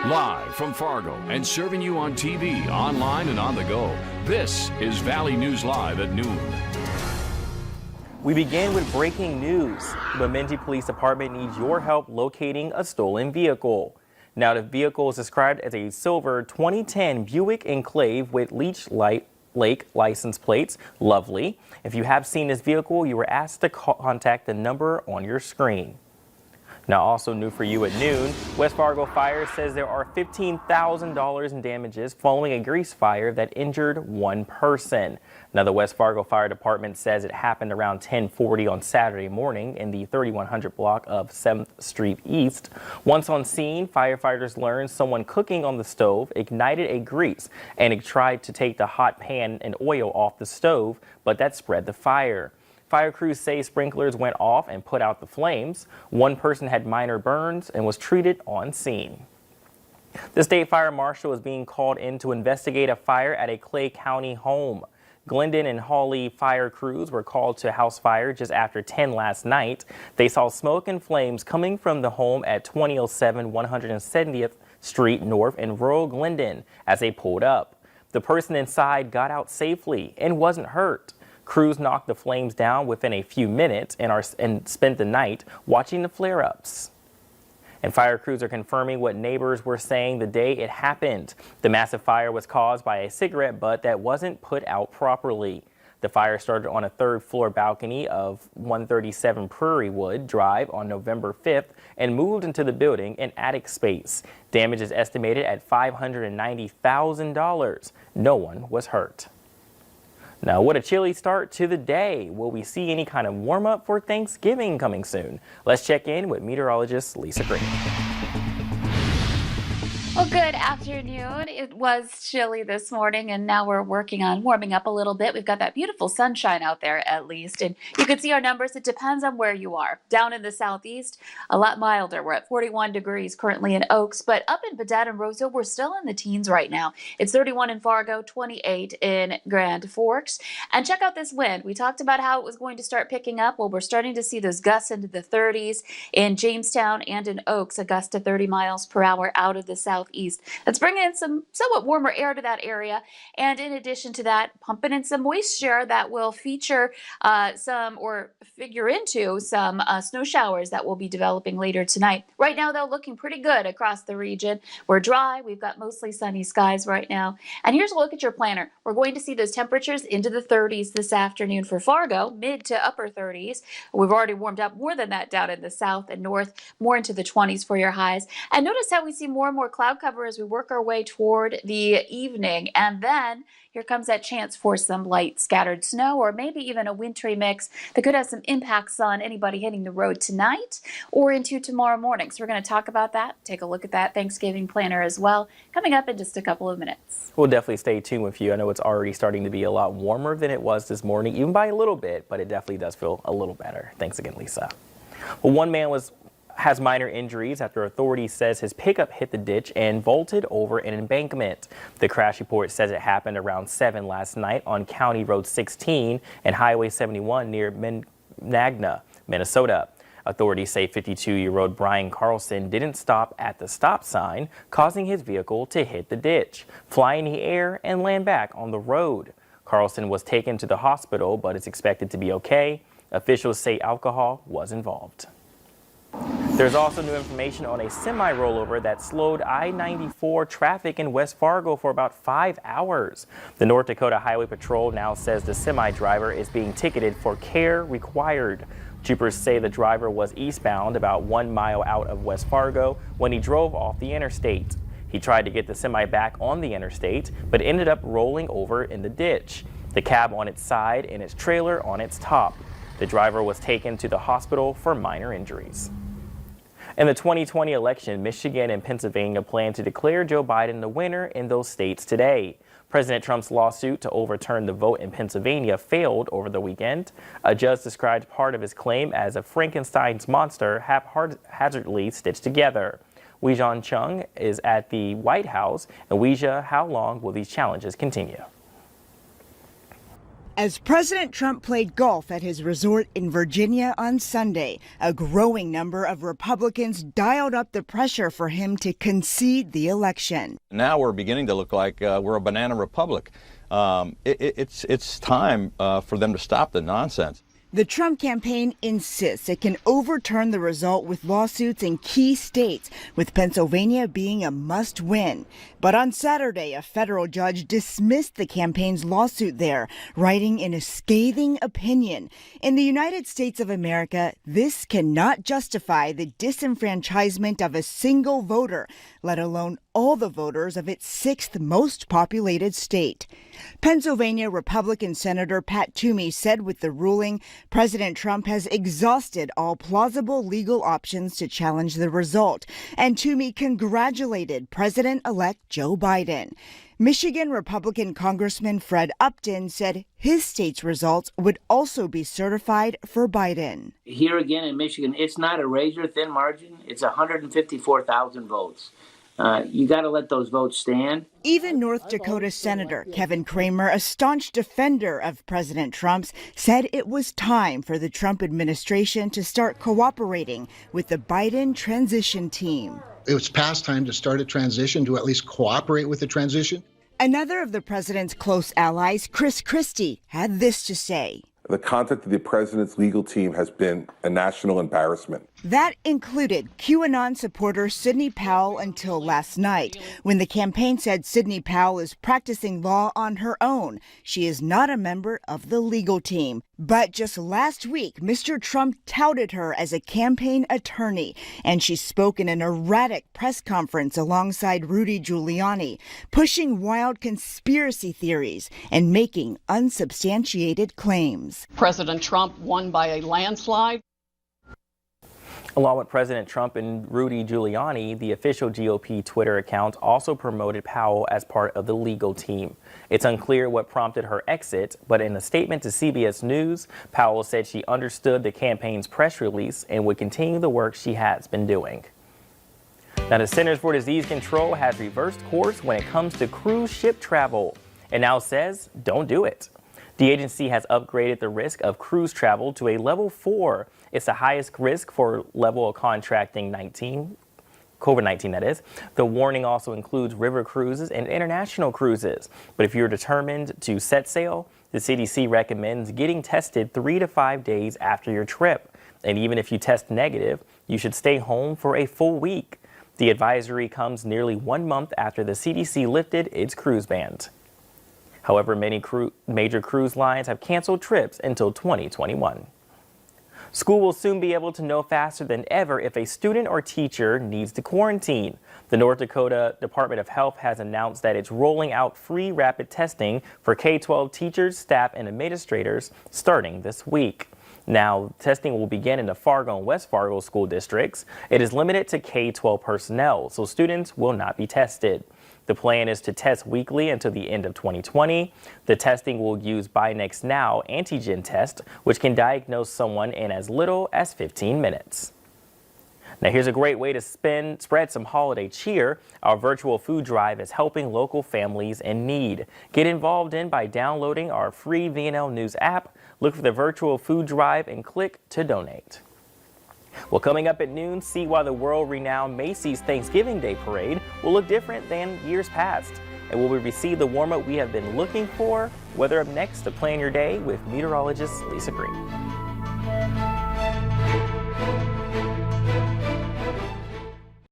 Live from Fargo and serving you on TV, online, and on the go, this is Valley News Live at noon. We begin with breaking news. The Bemidji Police Department needs your help locating a stolen vehicle. Now, the vehicle is described as a silver 2010 Buick Enclave with Leech Lake license plates. Lovely. If you have seen this vehicle, you were asked to contact the number on your screen. Now, also new for you at noon, West Fargo Fire says there are $15,000 in damages following a grease fire that injured one person. Now, the West Fargo Fire Department says it happened around 10:40 on Saturday morning in the 3100 block of 7th Street East. Once on scene, firefighters learned someone cooking on the stove ignited a grease and it tried to take the hot pan and oil off the stove, but that spread the fire. Fire crews say sprinklers went off and put out the flames. One person had minor burns and was treated on scene. The state fire marshal is being called in to investigate a fire at a Clay County home. Glendon and Hawley fire crews were called to house fire just after 10 last night. They saw smoke and flames coming from the home at 2007 170th Street North in rural Glendon as they pulled up. The person inside got out safely and wasn't hurt. Crews knocked the flames down within a few minutes and spent the night watching the flare-ups. And fire crews are confirming what neighbors were saying the day it happened. The massive fire was caused by a cigarette butt that wasn't put out properly. The fire started on a third-floor balcony of 137 Prairie Wood Drive on November 5th and moved into the building and attic space. Damage is estimated at $590,000. No one was hurt. Now, what a chilly start to the day. Will we see any kind of warm-up for Thanksgiving coming soon? Let's check in with meteorologist Lisa Green. Well, good afternoon. It was chilly this morning, and now we're working on warming up a little bit. We've got that beautiful sunshine out there, at least, and you can see our numbers. It depends on where you are. Down in the southeast, a lot milder. We're at 41 degrees currently in Oaks, but up in Baudette and Roseville, we're still in the teens right now. It's 31 in Fargo, 28 in Grand Forks. And check out this wind. We talked about how it was going to start picking up. Well, we're starting to see those gusts into the 30s in Jamestown and in Oaks, a gust to 30 miles per hour out of the southeast. That's bringing in some somewhat warmer air to that area, and in addition to that, pumping in some moisture that will figure into some snow showers that will be developing later tonight. Right now, though, looking pretty good across the region. We're dry. We've got mostly sunny skies right now. And here's a look at your planner. We're going to see those temperatures into the 30s this afternoon for Fargo, mid to upper 30s. We've already warmed up more than that down in the south and north, more into the 20s for your highs. And notice how we see more and more cloud cover as we work our way toward the evening, and then here comes that chance for some light scattered snow or maybe even a wintry mix that could have some impacts on anybody hitting the road tonight or into tomorrow morning. So we're going to talk about that, take a look at that Thanksgiving planner as well, coming up in just a couple of minutes. We'll definitely stay tuned with you. I know it's already starting to be a lot warmer than it was this morning, even by a little bit, but it definitely does feel a little better. Thanks again, Lisa. Well, one man has minor injuries after authorities says his pickup hit the ditch and vaulted over an embankment. The crash report says it happened around 7 last night on County Road 16 and Highway 71 near Menagna, Minnesota. Authorities say 52-year-old Brian Carlson didn't stop at the stop sign, causing his vehicle to hit the ditch, fly in the air, and land back on the road. Carlson was taken to the hospital but is expected to be okay. Officials say alcohol was involved. There's also new information on a semi-rollover that slowed I-94 traffic in West Fargo for about 5 hours. The North Dakota Highway Patrol now says the semi-driver is being ticketed for care required. Troopers say the driver was eastbound about 1 mile out of West Fargo when he drove off the interstate. He tried to get the semi back on the interstate, but ended up rolling over in the ditch. The cab on its side and its trailer on its top. The driver was taken to the hospital for minor injuries. In the 2020 election, Michigan and Pennsylvania plan to declare Joe Biden the winner in those states today. President Trump's lawsuit to overturn the vote in Pennsylvania failed over the weekend. A judge described part of his claim as a Frankenstein's monster haphazardly stitched together. Wei-Jen Chung is at the White House. And Weijia, how long will these challenges continue? As President Trump played golf at his resort in Virginia on Sunday, a growing number of Republicans dialed up the pressure for him to concede the election. Now we're beginning to look like we're a banana republic. It's time for them to stop the nonsense. The Trump campaign insists it can overturn the result with lawsuits in key states, with Pennsylvania being a must-win. But on Saturday, a federal judge dismissed the campaign's lawsuit there, writing in a scathing opinion. In the United States of America, this cannot justify the disenfranchisement of a single voter, let alone all the voters of its sixth most populated state. Pennsylvania Republican Senator Pat Toomey said with the ruling, President Trump has exhausted all plausible legal options to challenge the result, and Toomey congratulated President-elect Joe Biden. Michigan Republican Congressman Fred Upton said his state's results would also be certified for Biden. Here again in Michigan, it's not a razor-thin margin. It's 154,000 votes. You got to let those votes stand. Even North Dakota Senator Kevin Cramer, a staunch defender of President Trump's, said it was time for the Trump administration to start cooperating with the Biden transition team. It was past time to start a transition, to at least cooperate with the transition. Another of the president's close allies, Chris Christie, had this to say. The conduct of the president's legal team has been a national embarrassment. That included QAnon supporter Sidney Powell until last night, when the campaign said Sidney Powell is practicing law on her own. She is not a member of the legal team. But just last week, Mr. Trump touted her as a campaign attorney, and she spoke in an erratic press conference alongside Rudy Giuliani, pushing wild conspiracy theories and making unsubstantiated claims. President Trump won by a landslide. Along with President Trump and Rudy Giuliani, the official GOP Twitter account also promoted Powell as part of the legal team. It's unclear what prompted her exit, but in a statement to CBS News, Powell said she understood the campaign's press release and would continue the work she has been doing. Now, the Centers for Disease Control has reversed course when it comes to cruise ship travel and now says don't do it. The agency has upgraded the risk of cruise travel to a level 4. It's the highest risk for level of contracting COVID-19, that is. The warning also includes river cruises and international cruises. But if you're determined to set sail, the CDC recommends getting tested 3 to 5 days after your trip. And even if you test negative, you should stay home for a full week. The advisory comes nearly 1 month after the CDC lifted its cruise ban. However, many major cruise lines have canceled trips until 2021. School will soon be able to know faster than ever if a student or teacher needs to quarantine. The North Dakota Department of Health has announced that it's rolling out free rapid testing for K-12 teachers, staff, and administrators starting this week. Now, testing will begin in the Fargo and West Fargo school districts. It is limited to K-12 personnel, so students will not be tested. The plan is to test weekly until the end of 2020. The testing will use BinaxNOW antigen test, which can diagnose someone in as little as 15 minutes. Now, here's a great way to spread some holiday cheer. Our virtual food drive is helping local families in need. Get involved by downloading our free VNL News app. Look for the virtual food drive and click to donate. Well, coming up at noon, see why the world-renowned Macy's Thanksgiving Day Parade will look different than years past. And will we receive the warm-up we have been looking for? Weather up next to plan your day with meteorologist Lisa Green.